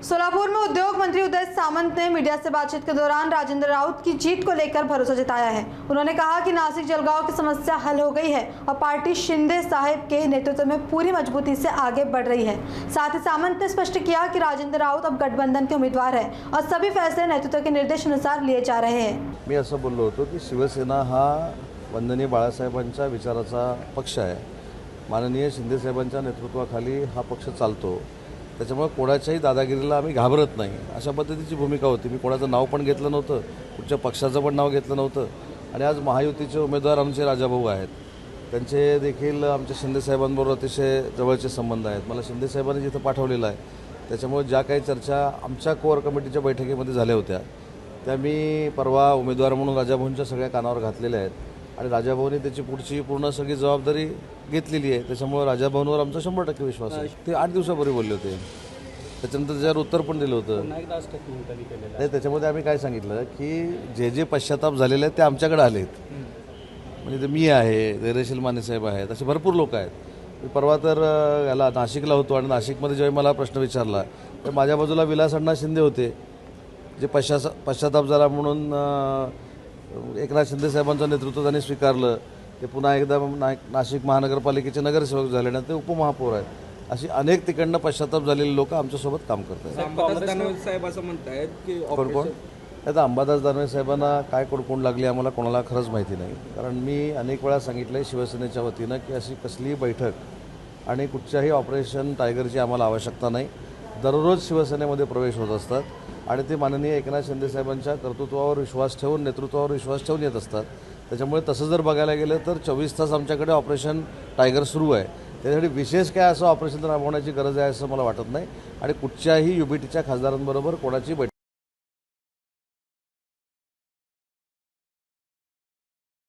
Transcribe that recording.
सोलापुर में उद्योग मंत्री उदय सामंत ने मीडिया से बातचीत के दौरान राजेंद्र राउत की जीत को लेकर भरोसा जताया है। उन्होंने कहा कि नासिक जलगांव की समस्या हल हो गई है और पार्टी शिंदे साहब के नेतृत्व में पूरी मजबूती से आगे बढ़ रही है। साथ ही सामंत ने स्पष्ट किया कि राजेंद्र राउत अब गठबंधन के उम्मीदवार है और सभी फैसले नेतृत्व के निर्देश अनुसार लिए जा रहे हैं। मी असं बोललो होतो की शिवसेना हा वंदनीय बाळासाहेबांच्या विचाराचा पक्ष आहे। माननीय शिंदे साहेबांच्या नेतृत्वाखाली हा पक्ष चालतो। त्याच्यामुळे कोणाच्याही दादागिरीला आम्ही घाबरत नाही, अशा पद्धतीची भूमिका होती। मी कोणाचं नाव पण घेतलं नव्हतं, कुठच्या पक्षाचं पण नाव घेतलं नव्हतं। आणि आज महायुतीचे उमेदवार आमचे राजाभाऊ आहेत, त्यांचे देखील आमच्या शिंदे साहेबांबरोबर अतिशय जवळचे संबंध आहेत। मला शिंदे साहेबांनी जिथं पाठवलेलं आहे त्याच्यामुळे ज्या काही चर्चा आमच्या कोर कमिटीच्या बैठकीमध्ये झाल्या होत्या त्या मी परवा उमेदवार म्हणून राजाभाऊंच्या सगळ्या कानावर घातलेल्या आहेत आणि राजाभाऊंनी त्याची पुढची पूर्ण सगळी जबाबदारी घेतलेली आहे। त्याच्यामुळे राजाभाऊंवर आमचा 100% विश्वास आहे। ते 8 दिवसापूर्वी बोलले होते, त्याच्यानंतर त्याच्यावर उत्तर पण दिलं होतं। नाही, त्याच्यामध्ये आम्ही काय सांगितलं की जे जे पश्चाताप झालेले आहेत ते आमच्याकडे आलेत। म्हणजे ते मी आहे, धैर्यशील मानेसाहेब आहेत, असे भरपूर लोक आहेत। मी परवा तर याला नाशिकला होतो आणि नाशिकमध्ये जेव्हा मला प्रश्न विचारला तर माझ्या बाजूला विलास अण्णा शिंदे होते, जे पश्चाताप झाला म्हणून एकनाथ शिंदे साहेबांचं नेतृत्व त्यांनी स्वीकारलं। ते पुन्हा एकदा नाशिक महानगरपालिकेचे नगरसेवक झाले आणि ते उपमहापौर आहेत। अशी अनेक तिकडनं पश्चाताप झालेले लोक आमच्यासोबत काम करत आहेत। साहेब असं म्हणतायत की कोण आता अंबादास दानवे साहेबांना काय कोडकोंड लागली आम्हाला कोणाला खरंच माहिती नाही। कारण मी अनेक वेळा सांगितलं आहे शिवसेनेच्या वतीनं की अशी कसलीही बैठक आणि कुठच्याही ऑपरेशन टायगरची आम्हाला आवश्यकता नाही। दररोज शिवसेनेमध्ये प्रवेश होत असतात आणि ते माननीय एकनाथ शिंदे साहेबांच्या कर्तृत्वावर विश्वास ठेवून, नेतृत्वावर विश्वास ठेवून येत असतात। त्याच्यामुळे तसं जर बघायला गेलं तर 24 तास आमच्याकडे ऑपरेशन टायगर सुरू आहे। त्यासाठी विशेष काय असं ऑपरेशन राबवण्याची गरज आहे असं मला वाटत नाही आणि कुठच्याही युबीटीच्या खासदारांबरोबर कोणाची बैठक